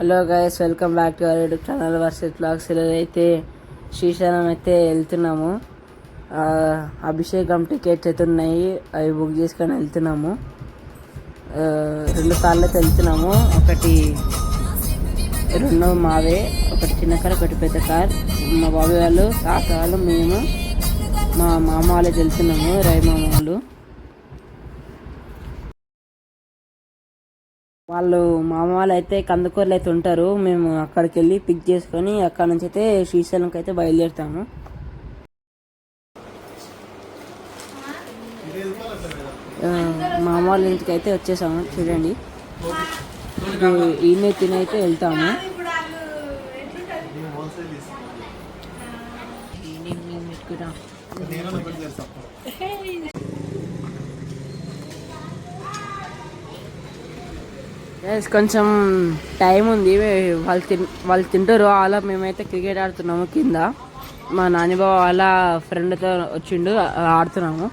Hello guys, welcome back to our YouTube channel versus blogs. అయితే శ్రీశైలం అయితే వెళ్తున్నాము. అభిషేకం టికెట్స్ అయితే ఉన్నాయి, అవి బుక్ చేసుకొని వెళ్తున్నాము. 2 సార్లు అయితే వెళ్తున్నాము. ఒకటి 2 మావే, ఒకటి చిన్న కార్, ఒకటి పెద్ద కార్. మా బాబాయ్ వాళ్ళు, తాత వాళ్ళు, మేము, మా మామ వాళ్ళే వెళ్తున్నాము. మామ వాళ్ళు మామ వాళ్ళు అయితే కందుకూరులో అయితే ఉంటారు. మేము అక్కడికి వెళ్ళి పిక్ చేసుకొని అక్కడ నుంచి అయితే శ్రీశైలంకి అయితే బయలుదేరుతాము. మామ వాళ్ళ ఇంటికి అయితే వచ్చేసాము. చూడండి, ఈయన తినైతే వెళ్తాము. కొంచెం టైం ఉంది, వాళ్ళు తింటారు. అలా మేమైతే క్రికెట్ ఆడుతున్నాము కింద. మా నానిబాబు వాళ్ళ ఫ్రెండ్తో వచ్చిండు, ఆడుతున్నాము.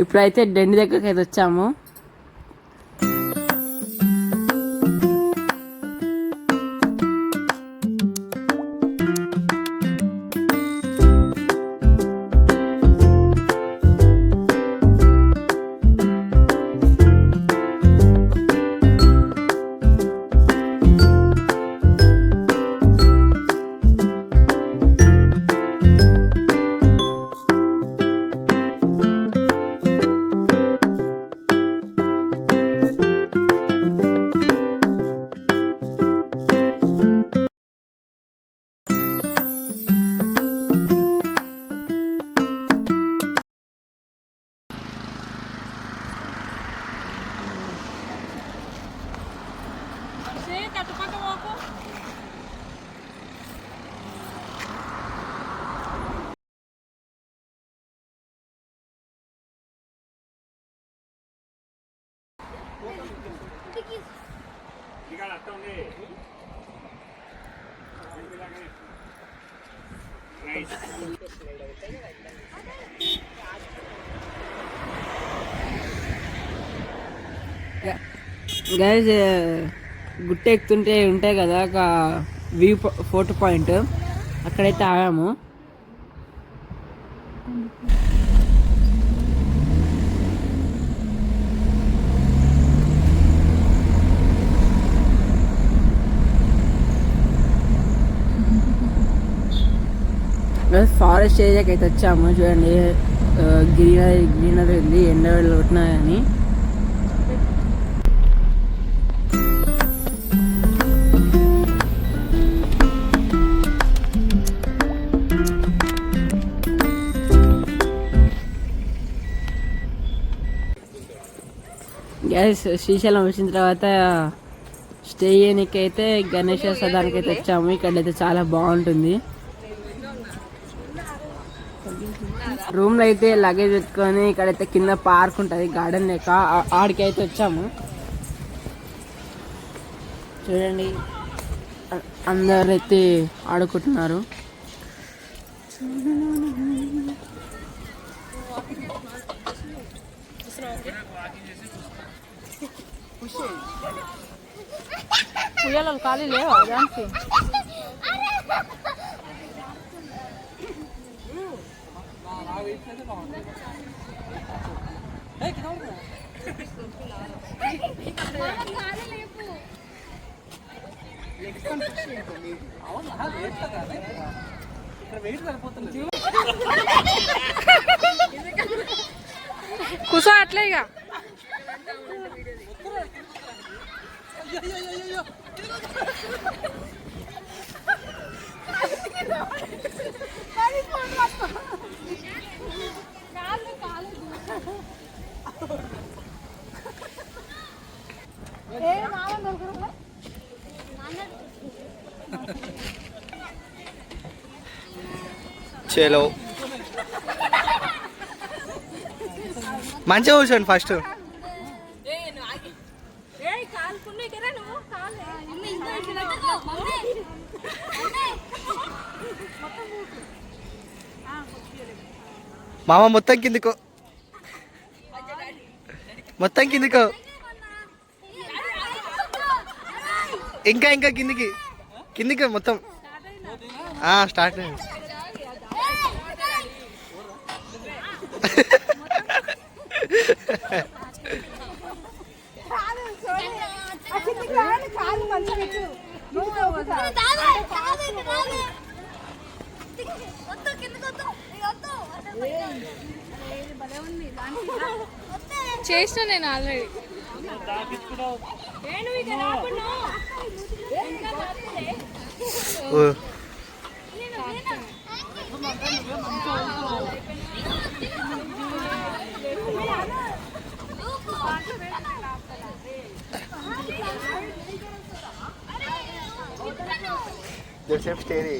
ఇప్పుడైతే డండి దగ్గరికి అయితే వచ్చాము. గైస్, గుట్ట ఎక్కుతుంటే ఉంటాయి కదా ఒక వ్యూ ఫోటో పాయింట్, అక్కడైతే ఆగాము. ఫారెస్ట్ ఏరియాకి అయితే వచ్చాము. చూడండి, గ్రీనరీ ఉంది, ఎండ కొట్టినాయని. గ్యాస్ శ్రీశైలం వచ్చిన తర్వాత స్టే చేయడానికి అయితే గణేష్ సదానికి అయితే వచ్చాము. ఇక్కడైతే చాలా బాగుంటుంది. రూమ్లో అయితే లగేజ్ పెట్టుకొని ఇక్కడైతే కింద పార్క్ ఉంటుంది, గార్డెన్ లెక్క. ఆడికి అయితే వచ్చాము. చూడండి, అందరు అయితే ఆడుకుంటున్నారు. ఉయ్యాలలు ఖాళీ లేవా దానికి? కూసో అట్లే ఇక. చలో మంచిగా కూర్చోండి ఫస్ట్. మామ మొత్తం కిందికో, మొత్తం కిందికో, ఇంకా ఇంకా కిందికి కిందికి మొత్తం. స్టార్ట్. చేసిన నేను ఆల్రెడీ. స్టేరీ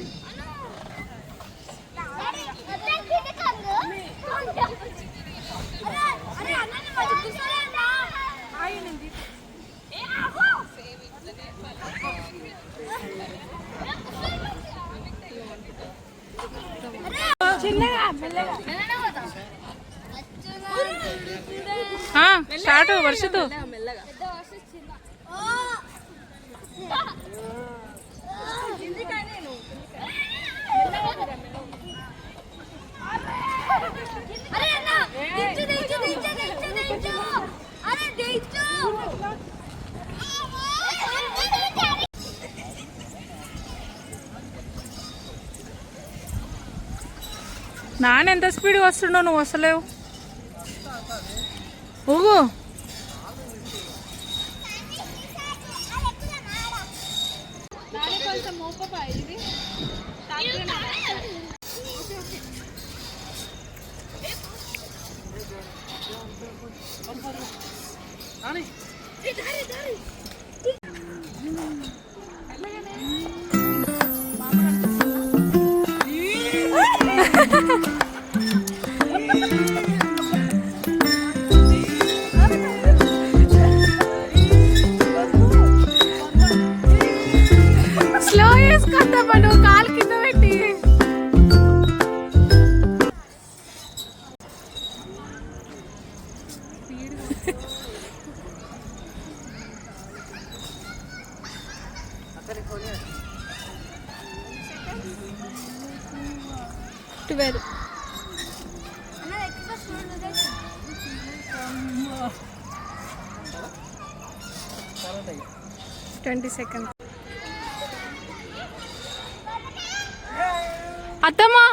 స్టార్ట్ వర్షతో. నాన్న ఎంత స్పీడ్గా వస్తుండో, నువ్వు వస్తలేవు. ఊగు. స్లో వేసుకుంటా నువ్వు కాలు కింద పెట్టి. Twelve 20 seconds. అత్తమ్మా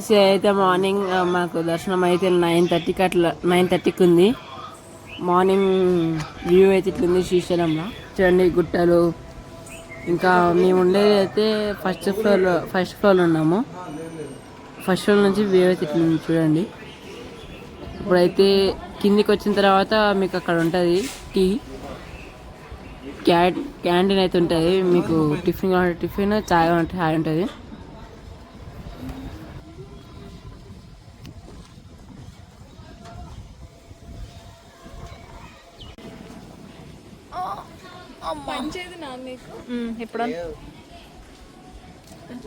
అయితే మార్నింగ్ మాకు దర్శనం అయితే 9:30కి అట్లా 9:30కి ఉంది. మార్నింగ్ వ్యూ అయితే ఇట్లుంది శ్రీశైలంలో. చూడండి గుట్టలు. ఇంకా మేము ఉండేది అయితే ఫస్ట్ ఫ్లోర్లో ఉన్నాము. ఫస్ట్ ఫ్లోర్ నుంచి వ్యూ అయితే ఇట్లుంది చూడండి. ఇప్పుడైతే కిందికి వచ్చిన తర్వాత మీకు అక్కడ ఉంటుంది టీ క్యాంటీన్ అయితే ఉంటుంది. మీకు టిఫిన్ కావాలంటే టిఫిన్, చాయ్ కావాలంటే చాయ్ ఉంటుంది. ఇప్పుడు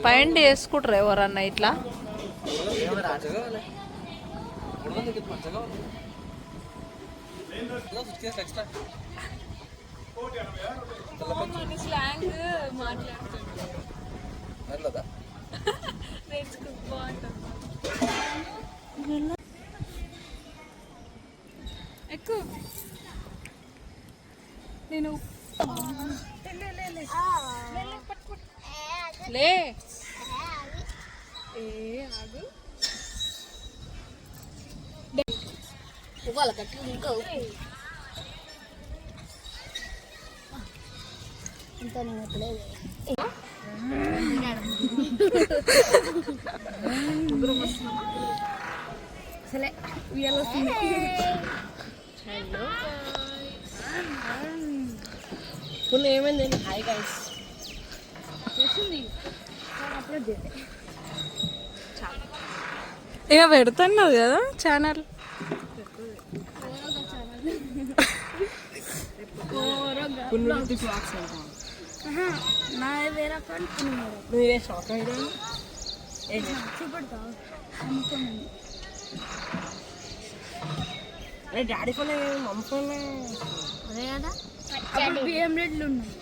పైన వేసుకుంటారు ఎవరన్నా ఇట్లా. ఎక్కువ నేను లే ఏ ఆగు వాళ్ళ గట్టి ఇంకా ఇంత నేను ఎక్కలేదు అసలే ఉయ్యాల వస్తుంది ఇప్పుడు ఏమైంది హాయ్ గైస్ చేసింది అప్పుడే ఇక పెడుతున్నది కదా ఛానల్ నా వేరే అకౌంట్ నువ్వే షాక్ అయ్యా చూపెడతావు అరే డాడీ ఫోన్ మమ్మీ ఫోన్ అదే కదా అప్పుడు బియ్యం రేట్లు ఉన్నాయి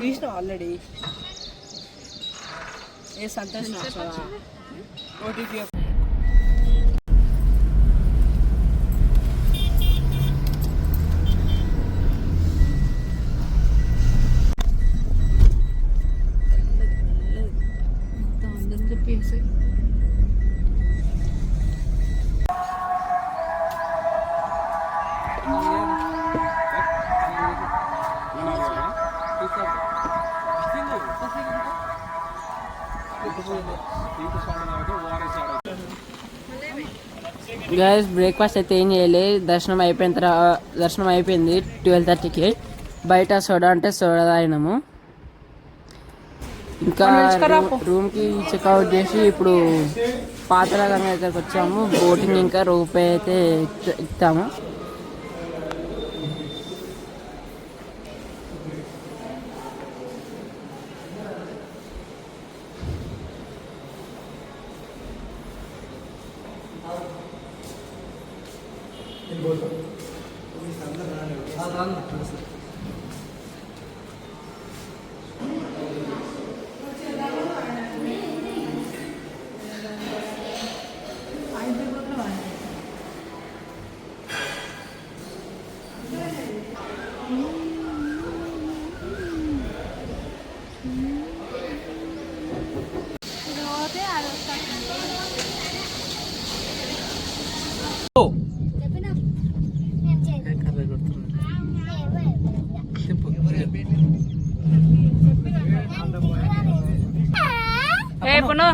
తీసిన ఆల్రెడీ ఏ సంతోషం ఓటీపీ గైస్ బ్రేక్ఫాస్ట్ అయితే ఏం చేయలే దర్శనం అయిపోయింది 12:30కి బయట సోడా అంటే సోడా తాగినాము ఇంకా రూమ్కి చెక్అవుట్ చేసి ఇప్పుడు పాతరాగంగా దగ్గరకు వచ్చాము బోటింగ్ ఇంకా రూపే అయితే ఎక్కుతాము ఏ పును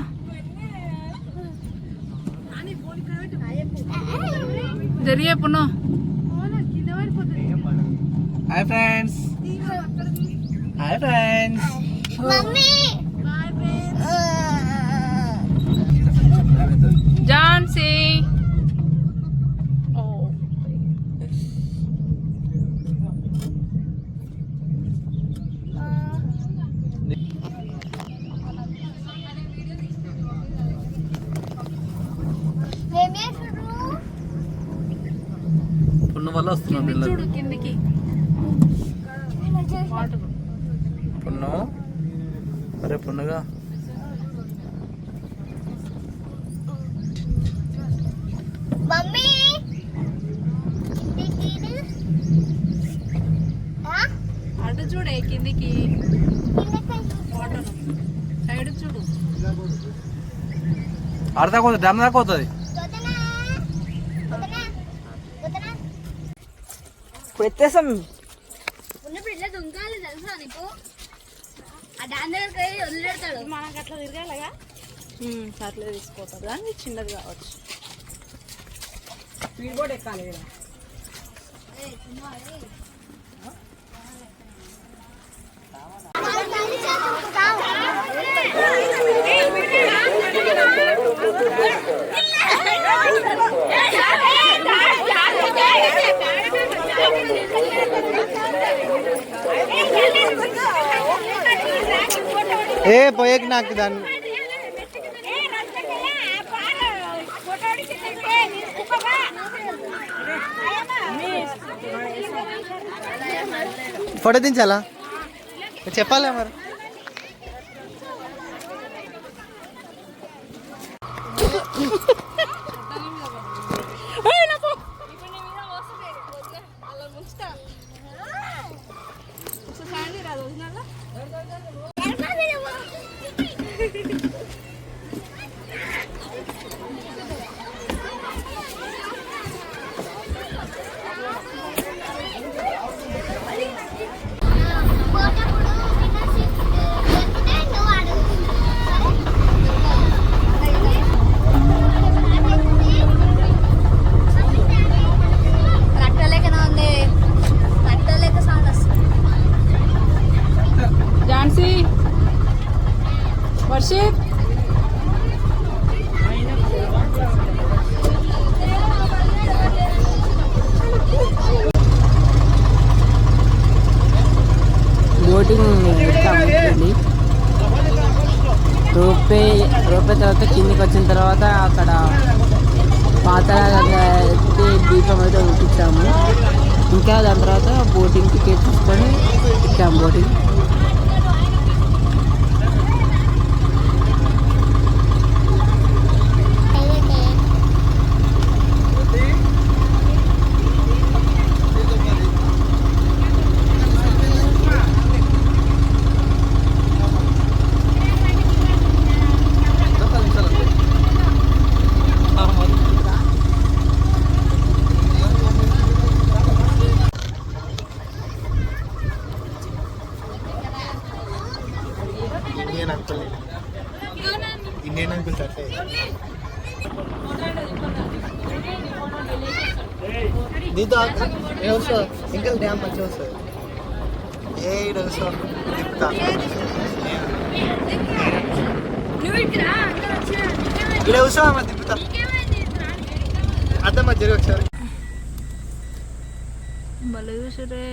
జరిగే పును hi friends hi friends Jhansi పున్న వల్ల వస్తున్నాం చూడు కిందికి పున్ను అరే పున్నగా మమ్మీ అటు చూడే కిందికి వాటర్ సైడ్ చూడు అర్ధ పోతుంది డ్యామ్ దాకా పోతుంది ఇప్పుడు ఎత్తేసాం ఉన్నప్పుడు ఇట్లా దుంకాలి తెలుసా నీకు ఆ డాన్ దగ్గరికి వదిలేడతాడు మనకు అట్లా తిరగాలగా అట్లా తీసుకోతారు కానీ చిన్నది కావచ్చు స్పీడ్ బోట్ ఎక్కాలి కదా ఏ పోయేకి నాకు దాన్ని ఫోటో దించాలా చెప్పాలా మరి రోపే తర్వాత కిందికి వచ్చిన తర్వాత అక్కడ పాతళంగా ఎత్తి దీపం అయితే ముట్టించాము. ఇంకా దాని తర్వాత బోటింగ్ టికెట్ తీసుకొని ఎక్కాము బోటింగ్. ఇండియన్ అంకుల్ సార్ దీంతో ఇంకా డ్యామ్ మంచిగా వస్తుంది. ఏ తిప్పుతా ఇలా వస్తావా తిప్పుతా అర్థం జరిగి ఒకసారి భలే చూసారే.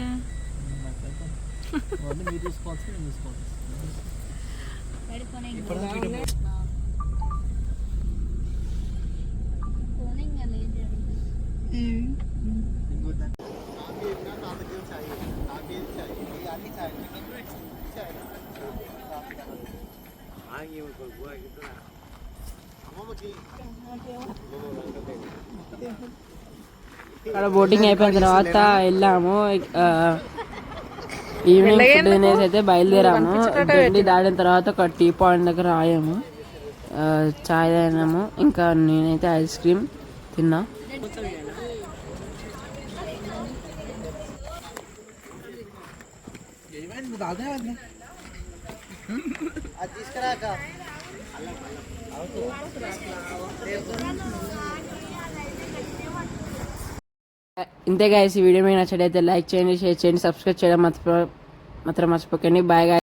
అక్కడ బోటింగ్ అయిపోయిన తర్వాత వెళ్ళాము. ఈవినింగ్ ఫుడ్ తినేసి అయితే బయలుదేరాము. గండి దాటిన తర్వాత ఒక టీ పాయింట్ దగ్గర ఆయాము, చాయ్ తాగినాము. ఇంకా నేనైతే ఐస్ క్రీమ్ తిన్నా. ఇంతే గాయస్, ఈ వీడియో మీకు నచ్చడైతే లైక్ చేయండి, షేర్ చేయండి, సబ్స్క్రైబ్ చేయడం మాత్రం మర్చిపోకండి. Bye guys.